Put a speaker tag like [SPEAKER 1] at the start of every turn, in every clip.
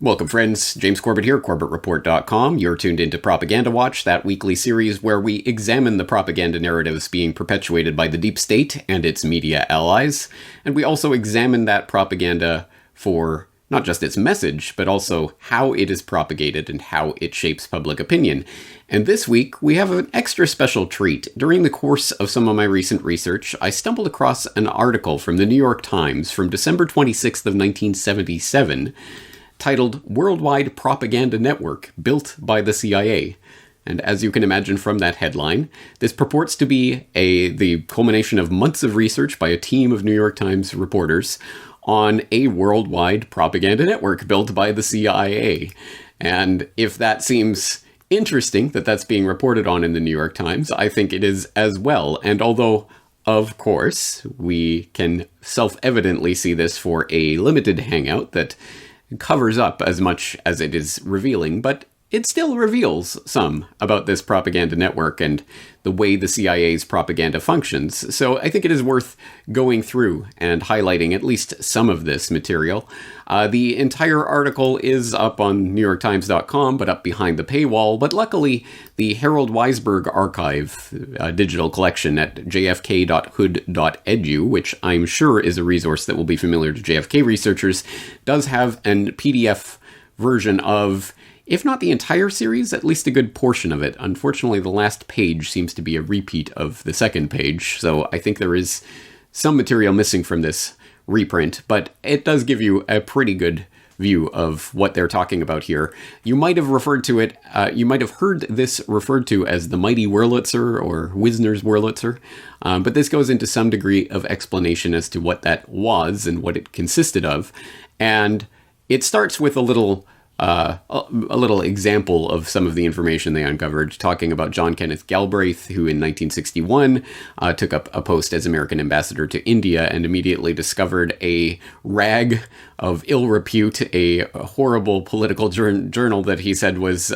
[SPEAKER 1] Welcome, friends. James Corbett here, CorbettReport.com. You're tuned into Propaganda Watch, that weekly series where we examine the propaganda narratives being perpetuated by the deep state and its media allies. And we also examine that propaganda for not just its message, but also how it is propagated and how it shapes public opinion. And this week, we have an extra special treat. During the course of some of my recent research, I stumbled across an article from the New York Times from December 26th of 1977, titled Worldwide Propaganda Network Built by the CIA. And as you can imagine from that headline, this purports to be the culmination of months of research by a team of New York Times reporters on a worldwide propaganda network built by the CIA. And if that seems interesting that that's being reported on in the New York Times, I think it is as well. And although, of course, we can self-evidently see this for a limited hangout that covers up as much as it is revealing, but it still reveals some about this propaganda network and the way the CIA's propaganda functions. So I think it is worth going through and highlighting at least some of this material. The entire article is up on NewYorkTimes.com, but up behind the paywall. But luckily, the Harold Weisberg Archive digital collection at jfk.hood.edu, which I'm sure is a resource that will be familiar to JFK researchers, does have an PDF version of, if not the entire series, at least a good portion of it. Unfortunately, the last page seems to be a repeat of the second page, so I think there is some material missing from this reprint, but it does give you a pretty good view of what they're talking about here. You might have referred to it, you might have heard this referred to as the Mighty Wurlitzer or Wisner's Wurlitzer, but this goes into some degree of explanation as to what that was and what it consisted of, and it starts with a little example of some of the information they uncovered, talking about John Kenneth Galbraith, who in 1961 took up a post as American ambassador to India and immediately discovered a rag of ill repute, a horrible political journal that he said was,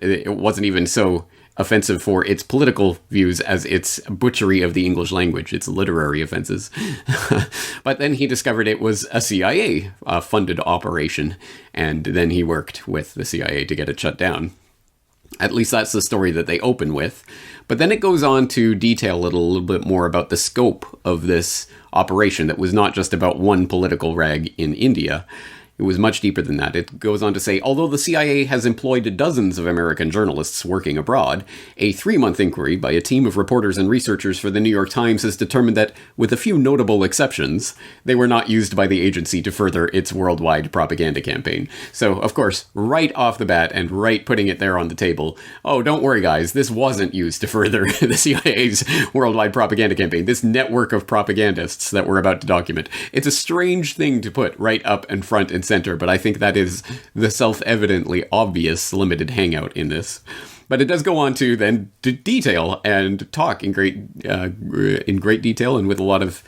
[SPEAKER 1] it wasn't even so offensive for its political views as its butchery of the English language, its literary offenses. But then he discovered it was a CIA funded operation, and then he worked with the CIA to get it shut down. At least that's the story that they open with. But then it goes on to detail a little bit more about the scope of this operation that was not just about one political rag in India. It was much deeper than that. It goes on to say, although the CIA has employed dozens of American journalists working abroad, a 3-month inquiry by a team of reporters and researchers for the New York Times has determined that, with a few notable exceptions, they were not used by the agency to further its worldwide propaganda campaign. So, of course, right off the bat and right putting it there on the table, oh, don't worry, guys, this wasn't used to further the CIA's worldwide propaganda campaign, this network of propagandists that we're about to document. It's a strange thing to put right up and front and center, but I think that is the self-evidently obvious limited hangout in this. But it does go on to then detail and talk in great detail and with a lot of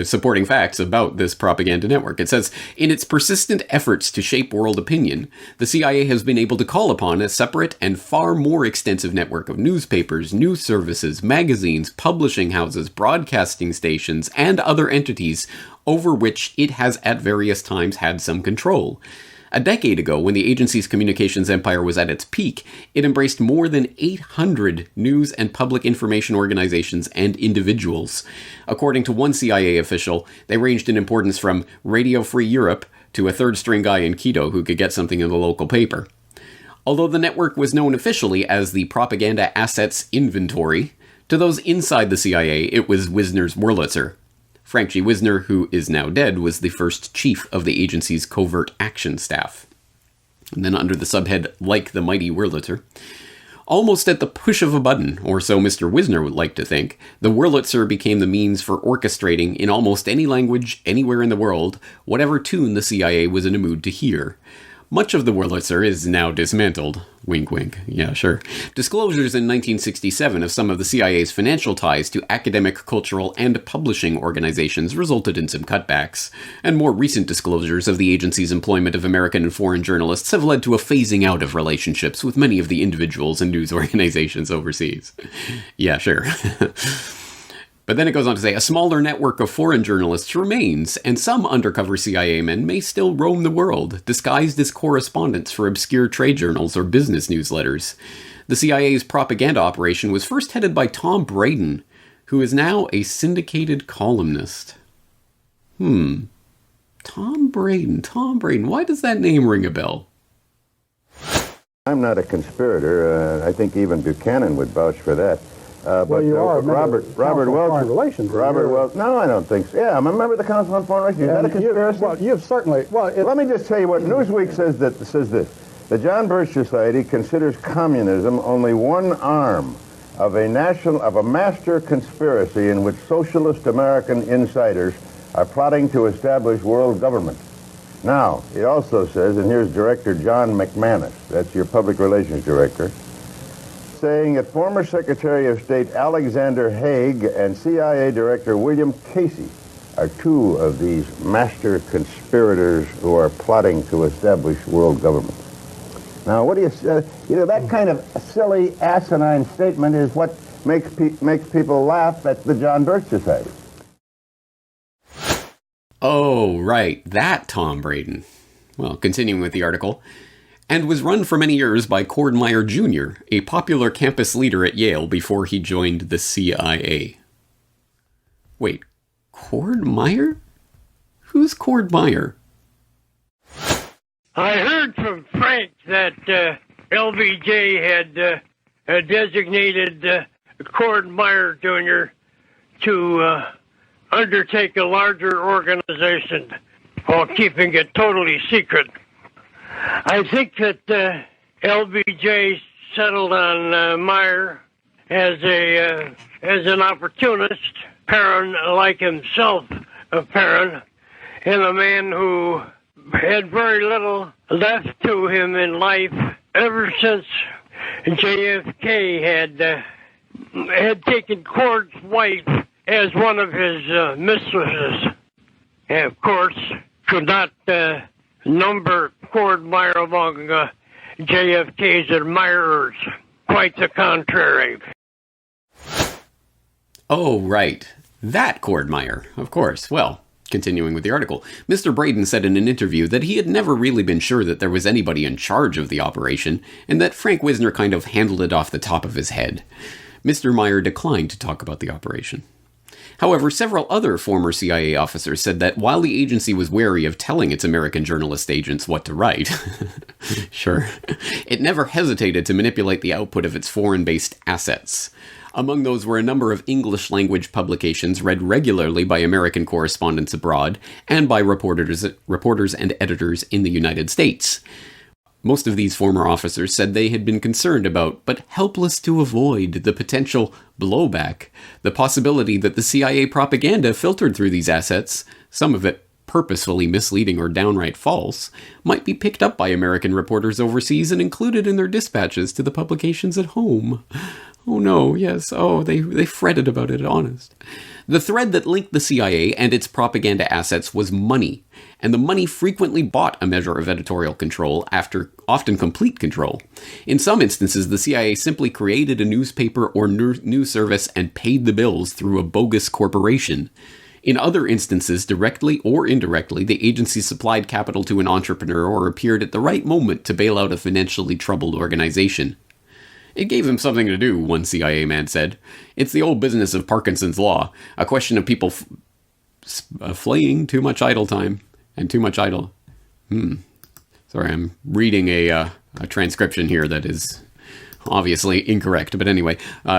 [SPEAKER 1] supporting facts about this propaganda network. It says, in its persistent efforts to shape world opinion, the CIA has been able to call upon a separate and far more extensive network of newspapers, news services, magazines, publishing houses, broadcasting stations, and other entities over which it has at various times had some control. A decade ago, when the agency's communications empire was at its peak, it embraced more than 800 news and public information organizations and individuals. According to one CIA official, they ranged in importance from Radio Free Europe to a third-string guy in Quito who could get something in the local paper. Although the network was known officially as the Propaganda Assets Inventory, to those inside the CIA, it was Wisner's Wurlitzer. Frank G. Wisner, who is now dead, was the first chief of the agency's covert action staff. And then under the subhead, like the Mighty Wurlitzer, almost at the push of a button, or so Mr. Wisner would like to think, the Wurlitzer became the means for orchestrating, in almost any language, anywhere in the world, whatever tune the CIA was in a mood to hear. Much of the Wurlitzer is now dismantled. Wink, wink. Yeah, sure. Disclosures in 1967 of some of the CIA's financial ties to academic, cultural, and publishing organizations resulted in some cutbacks, and more recent disclosures of the agency's employment of American and foreign journalists have led to a phasing out of relationships with many of the individuals and news organizations overseas. Yeah, sure. But then it goes on to say, a smaller network of foreign journalists remains, and some undercover CIA men may still roam the world, disguised as correspondents for obscure trade journals or business newsletters. The CIA's propaganda operation was first headed by Tom Braden, who is now a syndicated columnist. Tom Braden. Why does that name ring a bell?
[SPEAKER 2] I'm not a conspirator. I think even Buchanan would vouch for that.
[SPEAKER 3] Well, you are
[SPEAKER 2] Robert Welch.
[SPEAKER 3] Foreign Relations.
[SPEAKER 2] Robert Welch. No, I don't think so. Yeah, I'm a member of the Council on Foreign Relations. Is that a conspiracy?
[SPEAKER 3] You've certainly.
[SPEAKER 2] Let me just tell you what Newsweek says this. The John Birch Society considers communism only one arm of a master conspiracy in which socialist American insiders are plotting to establish world government. Now, it also says, and here's Director John McManus, that's your public relations director, saying that former Secretary of State Alexander Haig and CIA Director William Casey are two of these master conspirators who are plotting to establish world government. Now, what do you say? That kind of silly, asinine statement is what makes people laugh at the John Birch Society.
[SPEAKER 1] Oh, right, that Tom Braden. Well, continuing with the article, and was run for many years by Cord Meyer Jr., a popular campus leader at Yale before he joined the CIA. Wait, Cord Meyer? Who's Cord Meyer?
[SPEAKER 4] I heard from Frank that LBJ had designated Cord Meyer Jr. to undertake a larger organization while keeping it totally secret. I think that LBJ settled on Meyer as an opportunist, Perrin like himself, Perrin, and a man who had very little left to him in life ever since JFK had taken Cord's wife as one of his mistresses. And of course, could not number Cord Meyer among JFK's admirers. Quite the contrary.
[SPEAKER 1] Oh, right. That Cord Meyer, of course. Well, continuing with the article, Mr. Braden said in an interview that he had never really been sure that there was anybody in charge of the operation, and that Frank Wisner kind of handled it off the top of his head. Mr. Meyer declined to talk about the operation. However, several other former CIA officers said that while the agency was wary of telling its American journalist agents what to write, sure, it never hesitated to manipulate the output of its foreign-based assets. Among those were a number of English-language publications read regularly by American correspondents abroad and by reporters and editors in the United States. Most of these former officers said they had been concerned about, but helpless to avoid, the potential blowback, the possibility that the CIA propaganda filtered through these assets, some of it purposefully misleading or downright false, might be picked up by American reporters overseas and included in their dispatches to the publications at home. Oh no, yes, they fretted about it, honest. The thread that linked the CIA and its propaganda assets was money, and the money frequently bought a measure of editorial control after often complete control. In some instances, the CIA simply created a newspaper or news service and paid the bills through a bogus corporation. In other instances, directly or indirectly, the agency supplied capital to an entrepreneur or appeared at the right moment to bail out a financially troubled organization. It gave them something to do, one CIA man said. It's the old business of Parkinson's Law, a question of people fleeing too much idle time and too much idle. Sorry, I'm reading a transcription here that is obviously incorrect. But anyway,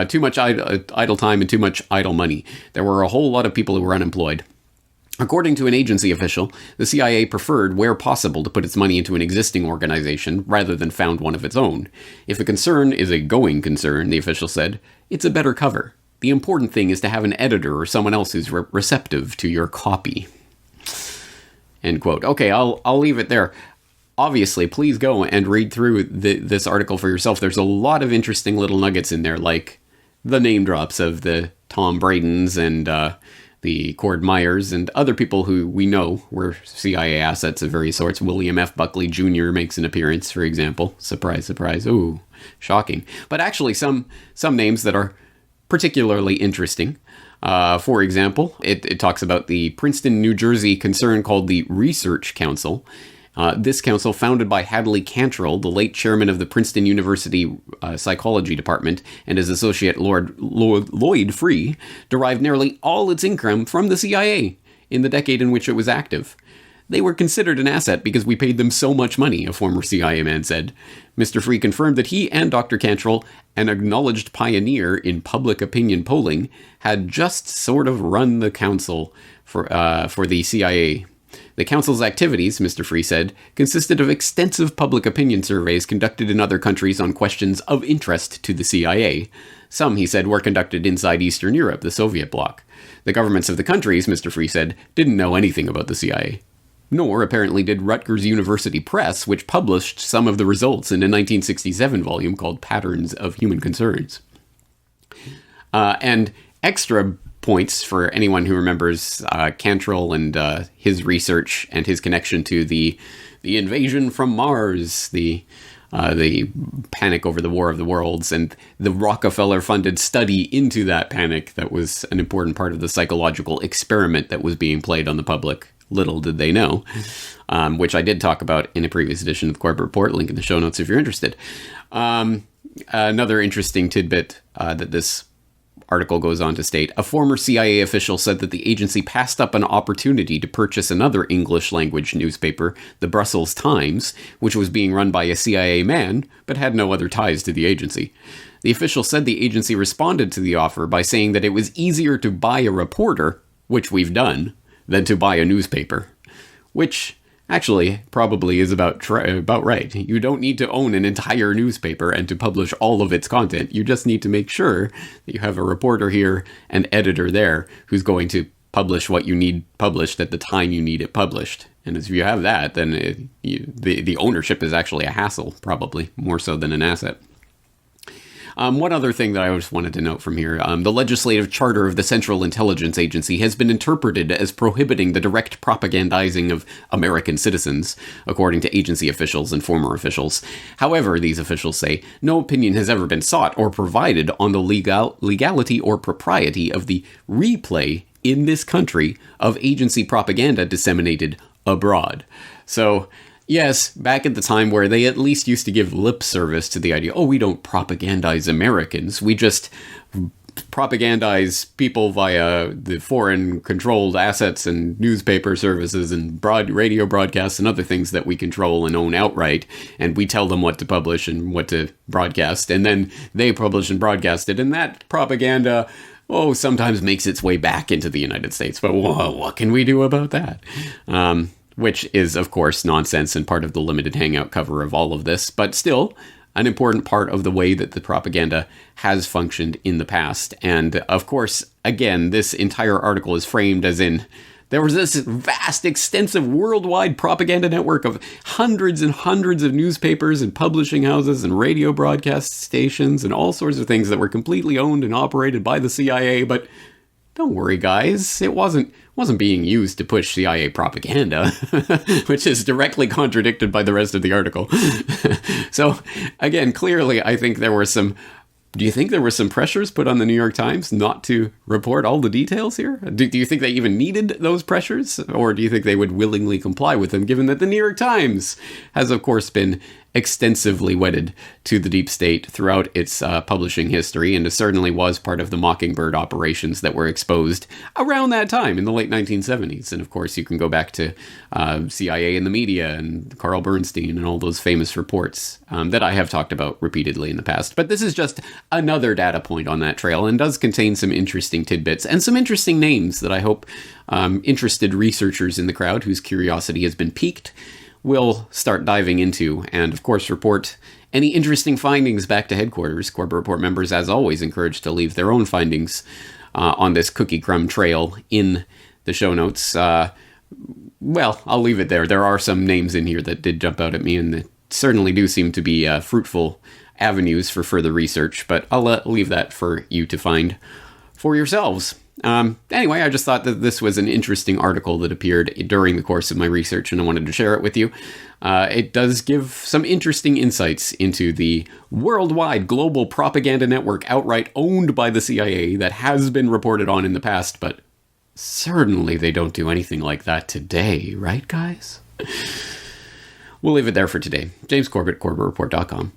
[SPEAKER 1] too much idle time and too much idle money. There were a whole lot of people who were unemployed. According to an agency official, the CIA preferred, where possible, to put its money into an existing organization rather than found one of its own. If a concern is a going concern, the official said, it's a better cover. The important thing is to have an editor or someone else who's receptive to your copy. End quote. Okay, I'll leave it there. Obviously, please go and read through this article for yourself. There's a lot of interesting little nuggets in there, like the name drops of the Tom Bradens and the Cord Meyers and other people who we know were CIA assets of various sorts. William F. Buckley Jr. makes an appearance, for example. Surprise, surprise. Ooh, shocking. But actually, some names that are particularly interesting. For example, it talks about the Princeton, New Jersey concern called the Research Council. This council, founded by Hadley Cantrell, the late chairman of the Princeton University Psychology Department, and his associate Lloyd Free, derived nearly all its income from the CIA in the decade in which it was active. They were considered an asset because we paid them so much money, a former CIA man said. Mr. Free confirmed that he and Dr. Cantrell, an acknowledged pioneer in public opinion polling, had just sort of run the council for the CIA. The council's activities, Mr. Free said, consisted of extensive public opinion surveys conducted in other countries on questions of interest to the CIA. Some, he said, were conducted inside Eastern Europe, the Soviet bloc. The governments of the countries, Mr. Free said, didn't know anything about the CIA. Nor, apparently, did Rutgers University Press, which published some of the results in a 1967 volume called Patterns of Human Concerns. And extra points for anyone who remembers Cantrell and his research and his connection to the invasion from Mars, the panic over the War of the Worlds, and the Rockefeller-funded study into that panic that was an important part of the psychological experiment that was being played on the public. Little did they know, which I did talk about in a previous edition of the Corbett Report. Link in the show notes if you're interested. Another interesting tidbit that this article goes on to state, a former CIA official said that the agency passed up an opportunity to purchase another English-language newspaper, the Brussels Times, which was being run by a CIA man, but had no other ties to the agency. The official said the agency responded to the offer by saying that it was easier to buy a reporter, which we've done, than to buy a newspaper, which actually probably is about right. You don't need to own an entire newspaper and to publish all of its content. You just need to make sure that you have a reporter here and editor there who's going to publish what you need published at the time you need it published. And if you have that, then the ownership is actually a hassle, probably more so than an asset. One other thing that I just wanted to note from here, the legislative charter of the Central Intelligence Agency has been interpreted as prohibiting the direct propagandizing of American citizens, according to agency officials and former officials. However, these officials say, no opinion has ever been sought or provided on the legality or propriety of the replay in this country of agency propaganda disseminated abroad. So, yes, back at the time where they at least used to give lip service to the idea, we don't propagandize Americans, we just propagandize people via the foreign-controlled assets and newspaper services and radio broadcasts and other things that we control and own outright, and we tell them what to publish and what to broadcast, and then they publish and broadcast it, and that propaganda sometimes makes its way back into the United States. But what can we do about that? Which is, of course, nonsense and part of the limited hangout cover of all of this, but still an important part of the way that the propaganda has functioned in the past. And, of course, again, this entire article is framed as in there was this vast, extensive worldwide propaganda network of hundreds and hundreds of newspapers and publishing houses and radio broadcast stations and all sorts of things that were completely owned and operated by the CIA, but don't worry, guys, it wasn't being used to push CIA propaganda, which is directly contradicted by the rest of the article. So, again, clearly, I think there were some... Do you think there were some pressures put on the New York Times not to report all the details here? Do you think they even needed those pressures? Or do you think they would willingly comply with them, given that the New York Times has, of course, been extensively wedded to the deep state throughout its publishing history, and it certainly was part of the Mockingbird operations that were exposed around that time in the late 1970s. And of course, you can go back to CIA and the media and Carl Bernstein and all those famous reports that I have talked about repeatedly in the past. But this is just another data point on that trail and does contain some interesting tidbits and some interesting names that I hope interested researchers in the crowd whose curiosity has been piqued will start diving into, and of course report any interesting findings back to headquarters. Corbett Report members, as always, encouraged to leave their own findings on this cookie crumb trail in the show notes. Well, I'll leave it there. There are some names in here that did jump out at me, and that certainly do seem to be fruitful avenues for further research, but I'll leave that for you to find for yourselves. Anyway, I just thought that this was an interesting article that appeared during the course of my research, and I wanted to share it with you. It does give some interesting insights into the worldwide global propaganda network outright owned by the CIA that has been reported on in the past, but certainly they don't do anything like that today, right, guys? We'll leave it there for today. James Corbett, CorbettReport.com.